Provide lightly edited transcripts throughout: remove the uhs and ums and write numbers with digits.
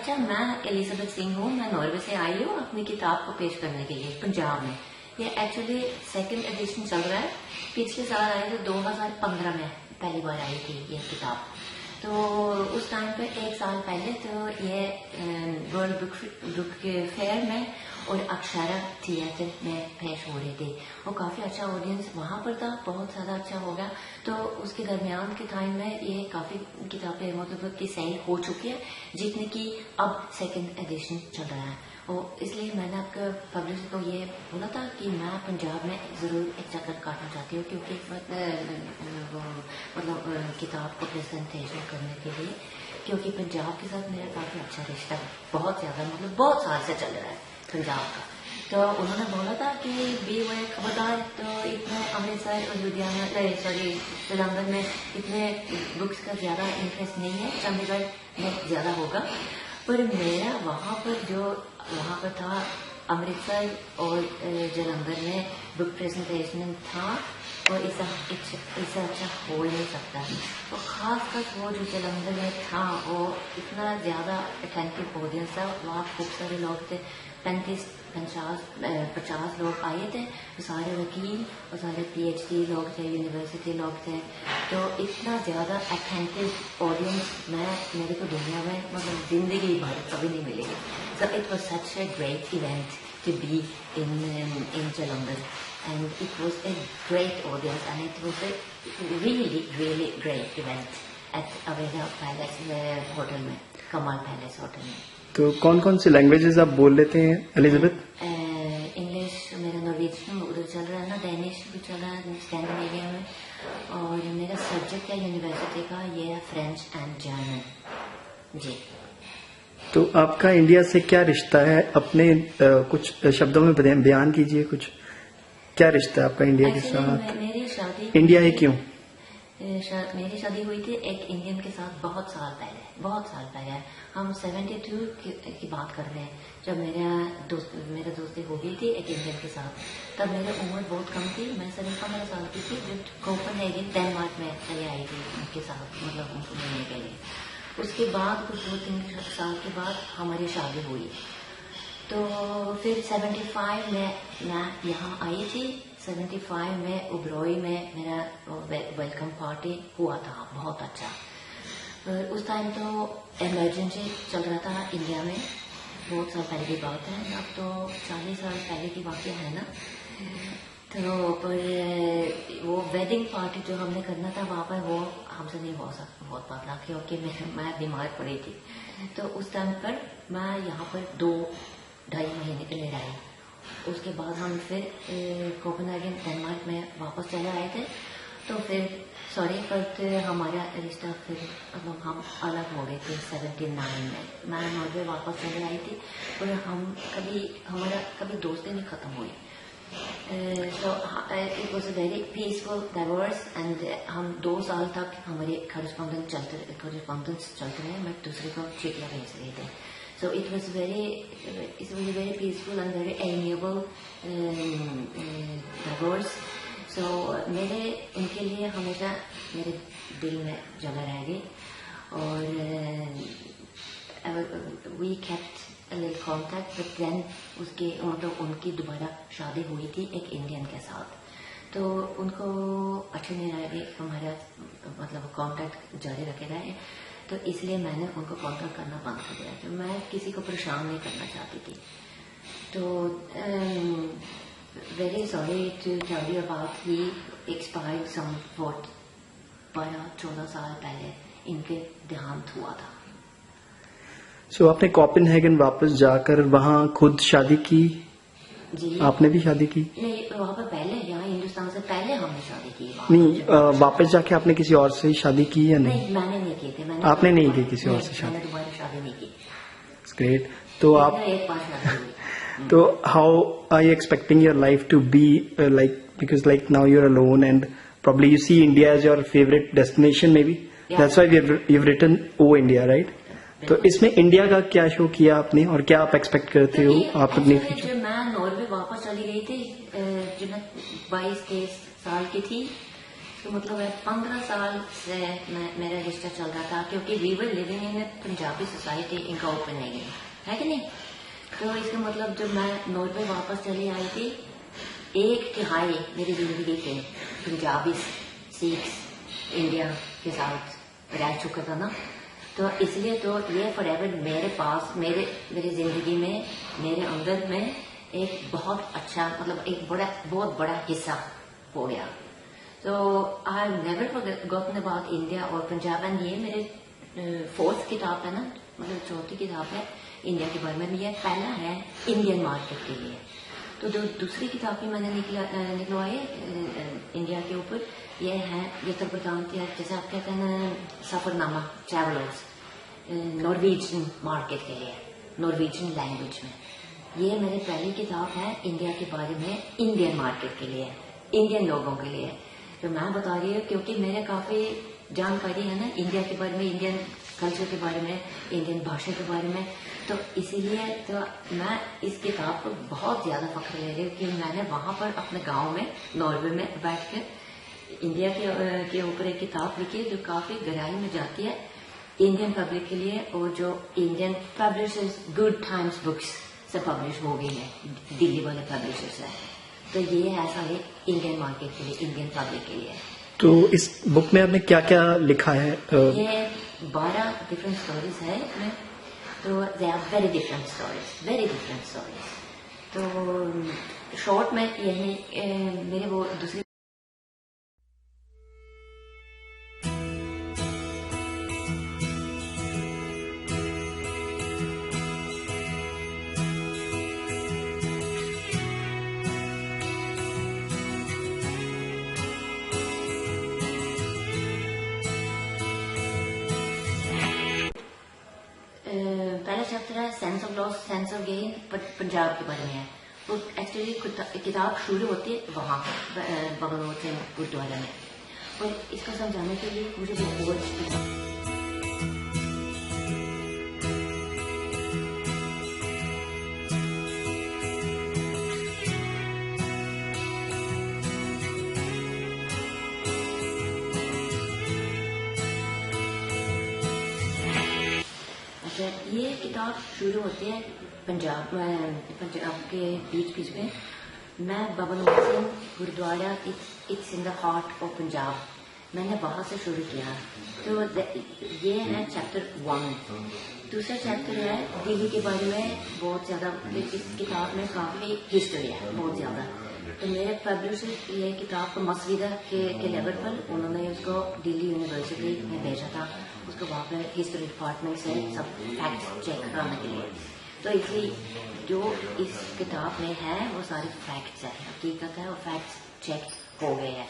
अच्छा, मैं एलिजाबेथ सिंह हूँ, मैं नॉर्वे से आई हूँ अपनी किताब को पेश करने के लिए पंजाब में। ये एक्चुअली सेकंड एडिशन चल रहा है। पिछले साल आई थी, 2015 में पहली बार आई थी ये किताब। तो उस टाइम पे एक साल पहले तो ये वर्ल्ड बुक फेयर में और अक्षरा थिएटर में पेश हो रही थी। और काफ़ी अच्छा ऑडियंस वहाँ पर था, बहुत ज़्यादा अच्छा हो गया। तो उसके दरमियान के टाइम में ये काफ़ी किताबें मतलब की सेल हो चुकी है, जितने की अब सेकंड एडिशन चल रहा है। और इसलिए मैंने आपके पब्लिशर को ये बोला था कि मैं पंजाब में ज़रूर एक चक्कर काटना चाहती हूँ, क्योंकि मतलब किताब को प्रेजेंटेशन करने के लिए, क्योंकि पंजाब के साथ मेरा काफ़ी अच्छा रिश्ता है, बहुत ज़्यादा, मतलब बहुत साल से चल रहा है पंजाब का। तो उन्होंने बोला था कि भी वो खबरदार, तो इतने अमृतसर और लुधियाना जलंधर में इतने बुक्स का ज़्यादा इंटरेस्ट नहीं है, चंडीगढ़ में ज़्यादा होगा। पर मेरा वहाँ पर था अमृतसर और जलंधर में बुक प्रेजेंटेशन था, और इससे अच्छा हो ही नहीं सकता। तो खासकर वो जो जलंधर में था, वो इतना ज़्यादा अटेंटिव ऑडियंस था, वहाँ खूब सारे लोग थे, 50 लोग आए थे, सारे वकील और सारे PhD लोग थे, यूनिवर्सिटी लोग थे। तो इतना ज़्यादा अटेंटिव ऑडियंस मेरे को दुनिया में मतलब जिंदगी भर कभी नहीं मिलेगी। So it was such a great event to be in Jalandhar, and it was a great audience, and it was a really great event at Aveda Palace hotel में, कमाल पैलेस होटल में। तो कौन कौन सी लैंग्वेजेस आप बोल लेते हैं एलिजाबेथ? इंग्लिश मेरा नॉर्वेजियन उधर चल रहा है ना, डेनिश भी चल रहा है स्कैंडिनेविया में, और मेरा सब्जेक्ट है यूनिवर्सिटी का ये है फ्रेंच एंड जर्मन जी। तो आपका इंडिया से क्या रिश्ता है? अपने कुछ शब्दों में बयान कीजिए, कुछ क्या रिश्ता है आपका इंडिया के साथ? मेरी शादी इंडिया है क्यों? मेरी शादी हुई थी एक इंडियन के साथ बहुत साल पहले। हम 72 की बात कर रहे हैं, जब मेरा दोस्ती हो गई थी एक इंडियन के साथ। तब मेरी उम्र बहुत कम थी, मैं 15 साल की थी, जब कोपेनहेगन डेनमार्क में चली आई थी उनके साथ, मतलब उनको मिलने के लिए। उसके बाद कुछ 2-3 साल के बाद हमारी शादी हुई। तो फिर 75 में मैं यहाँ आई थी। 75 में उबरोई में मेरा वेलकम पार्टी हुआ था, बहुत अच्छा। उस टाइम तो इमरजेंसी चल रहा था इंडिया में, बहुत साल पहले की बात है, अब तो 40 साल पहले की बात है ना। तो पर वो वेडिंग पार्टी जो हमने करना था वहाँ पर, वो हमसे नहीं हो सकता, बहुत पतला, क्योंकि मैं बीमार पड़ी थी। तो उस टाइम पर मैं यहाँ पर 2-2.5 महीने के लिए रही। उसके बाद हम फिर कोपेनहेगन डेनमार्क में वापस चले आए थे। तो फिर पर हमारा रिश्ता फिर मतलब हम अलग हो गए थे 79 में। मैं नॉर्वे वापस चले आई थी, और हमारा कभी दोस्ती नहीं खत्म हुई। So it was a very peaceful divorce, and हम 2 साल तक हमारे correspondence चलते रहे, मैं दूसरे को चिट्ठियाँ भेज रहे थे। So it was very peaceful and very amiable divorce. So मेरे उनके लिए हमेशा मेरे दिल में जगह रह गई, और we kept a little contact, but then उनकी दोबारा शादी हुई थी एक इंडियन के साथ। तो उनको अच्छा नहीं लगा हमारा मतलब कांटेक्ट जारी रखे रहे, तो इसलिए मैंने उनको कांटेक्ट करना बंद कर दिया। तो मैं किसी को परेशान नहीं करना चाहती थी। तो very sorry to tell you about he expired some 14 साल पहले इनके देहांत हुआ था। सो आपने कोपेनहेगन वापस जाकर वहाँ खुद शादी की? जी। आपने भी शादी की? नहीं, वहाँ पर पहले, यहाँ हिंदुस्तान से पहले हमने शादी की। नहीं, वापस जाके आपने किसी और से शादी की या नहीं? नहीं, मैंने नहीं की थी। आपने नहीं की किसी और से शादी? मैंने दोबारा शादी नहीं की। ग्रेट। तो आप एक बार शादी हुई। तो how are you expecting your life to be like, because like now you are alone and probably you see India as your favorite destination maybe? Yeah. That's why you've written Oh India, right? तो इसमें India का क्या show किया आपने, और क्या आप expect करते हो आप अपने फ्यूचर? जब मैं नॉर्वे वापस चली गई थी, जब मैं 22-23 साल की थी, तो मतलब है 15 साल से मेरा रिश्ता चल रहा था, क्योंकि we were living in Punjabi society in Copenhagen, है कि नहीं। तो इसका मतलब जब मैं नॉर्वे वापस चली आई थी, 1/3 मेरी जिंदगी के पंजाबी सिख्स इंडिया के साथ रह चुका था ना, तो इसलिए तो ये फॉरएवर मेरे पास मेरी जिंदगी में, मेरे अंदर में एक बहुत अच्छा, मतलब एक बहुत बड़ा हिस्सा हो गया। तो I never forgotten about India और पंजाब। एंड ये मेरे 4th किताब है ना, मतलब 4थी किताब है इंडिया के बारे में। ये पहला है इंडियन मार्केट के लिए। तो जो दूसरी किताब भी मैंने निकलवाई इंडिया के ऊपर, ये है ये प्रदान किया, जैसे आप कहते हैं सफरनामा, ट्रैवलर्स, नॉर्वेजियन मार्केट के लिए, नॉर्वेजियन लैंग्वेज में। ये मेरी पहली किताब है इंडिया के बारे में, इंडियन मार्केट के लिए, इंडियन लोगों के लिए, जो मैं बता रही हूँ क्योंकि मेरे काफी जानकारी है ना इंडिया के बारे में, इंडियन कल्चर के बारे में, इंडियन भाषा के बारे में। तो इसीलिए तो मैं इस किताब को बहुत ज्यादा फख्र ले रही हूँ कि मैंने वहां पर अपने गांव में, नॉर्वे में बैठ कर इंडिया के ऊपर एक किताब लिखी है जो काफी गहराई में जाती है इंडियन पब्लिक के लिए, और जो Indian publishers good times books से पब्लिश हो गई है, दिल्ली वाले पब्लिशर्स है। तो ये ऐसा है इंडियन मार्केट के लिए, इंडियन पब्लिक के लिए। तो इस बुक में आपने क्या क्या लिखा है? ये 12 डिफरेंट स्टोरीज है इसमें। तो they are very different stories. तो शॉर्ट में यही मेरे वो दूसरी पहला चैप्टर है sense of loss sense of gain, Punjab के बारे में है। तो एक्चुअली किताब शुरू होती है वहाँ बगलौर से गुरुद्वारा में, और इसको समझाने के लिए मुझे बहुत ये किताब शुरू होती है पंजाब के बीच में। मैं Baba Noor Singh Gurdwara, it's in the heart of Punjab, मैंने वहां से शुरू किया। तो ये है चैप्टर 1। दूसरा चैप्टर है दिल्ली के बारे में, बहुत ज्यादा इस किताब में काफी हिस्ट्री है, बहुत ज्यादा। तो मेरे पब्लिशर ये किताब को मसविदा के लेवल पर उन्होंने उसको दिल्ली यूनिवर्सिटी में भेजा था, उसको वहाँ पर हिस्ट्री डिपार्टमेंट से सब फैक्ट्स चेक कराने के लिए। तो इसलिए जो इस किताब में है वो सारे फैक्ट्स है, हकीकत है, और फैक्ट्स चेक हो गए हैं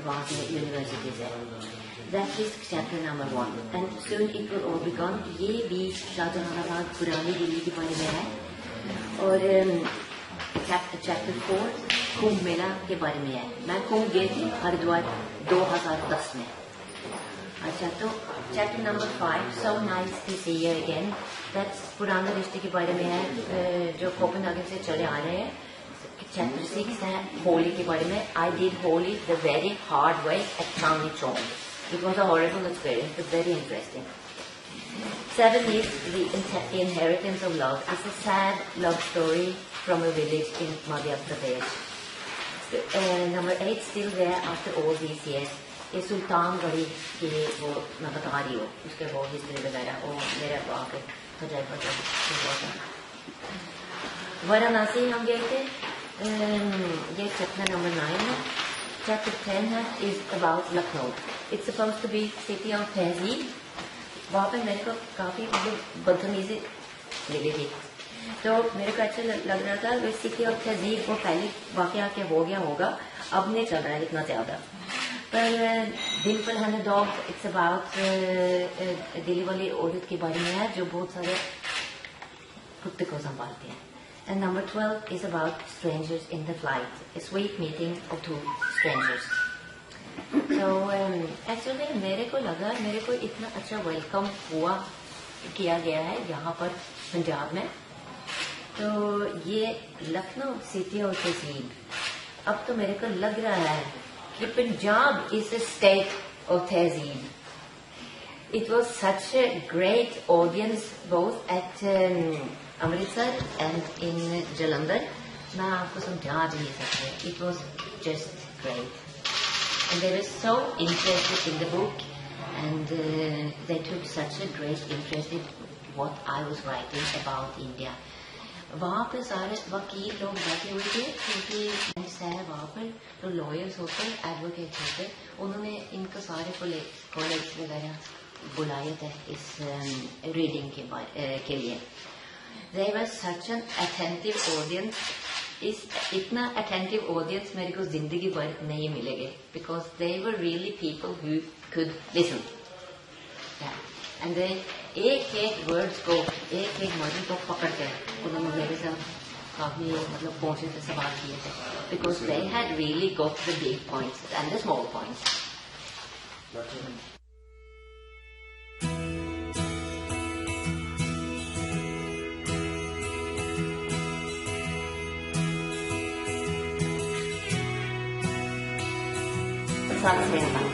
वहाँ से यूनिवर्सिटी से। That is chapter number 1 and soon it will all become. ये भी शाहजहानाबाद पुरानी दिल्ली के बारे में है। और चैप्टर 4 कुंभ मेला के बारे में है। मैं कुंभ गई थी हरिद्वार 2010 में। अच्छा, तो chapter number 5 so nice to see you again, that's पुराने रिश्ते के बारे में है जो कोपेनहेगन से चले आ रहे हैं। चैप्टर 6 है होली के बारे में। I did Holi the very hard way at Chandni Chowk, it was a horrible experience but very interesting. 7 is the inheritance of love. It's a sad love story from a village in Madhya Pradesh. Number 8 still there after all these years. ये सुल्तानगढ़ी की वो मैं बता रही हूँ, उसके वो history वगैरह वो मेरे वहाँ के तजर्बा था। वाराणसी हम गए थे, ये चैप्टर नंबर 9 है। चैप्टर 10 है is about Lucknow, it's supposed to be city of tehzeeb. वहाँ पे मेरे को काफी मतलब बदतमीजी मिली थी, तो मेरे को अच्छा लग रहा था। वो सिटी ऑफ तहजीब वो पहले वाकया क्या हो गया होगा, अब नहीं चल रहा है इतना ज्यादा। पर दिल पर हमें डॉग, इट्स अबाउट दिल्ली वाली औरत के बारे में है जो बहुत सारे कुत्ते को संभालते हैं। And number 12 is about strangers in the flight, A sweet meeting of 2 strangers. तो एक्चुअली मेरे को लगा, मेरे को इतना अच्छा वेलकम किया गया है यहाँ पर पंजाब में। तो ये लखनऊ सिटी और तहसीब, अब तो मेरे को लग रहा है कि Punjab is a state of tehzeeb. It was such a great audience both at Amritsar and in Jalandhar. मैं आपको समझा भी नहीं सकती. It was just great. And they were so interested in the book, and they took such a great interest in what I was writing about India. वहाँ पे सारे वकील लोग बैठे हुए थे क्योंकि साहब वहाँ पर तो लॉयर्स होते एडवोकेट होते, उन्होंने इनको सारे कॉलेज वगैरह बुलाए थे इस रीडिंग के लिए. They were such an attentive audience. इतना attentive audience मेरे को जिंदगी भर नहीं मिलेगी, because they were really people who could listen. Yeah. And they एक एक वर्ड्स को एक एक वर्ड को पकड़ कर उन्होंने मेरे साथ काफी मतलब पहुंचे से सवाल किए थे, because they had really got the big points and the small points. साथ से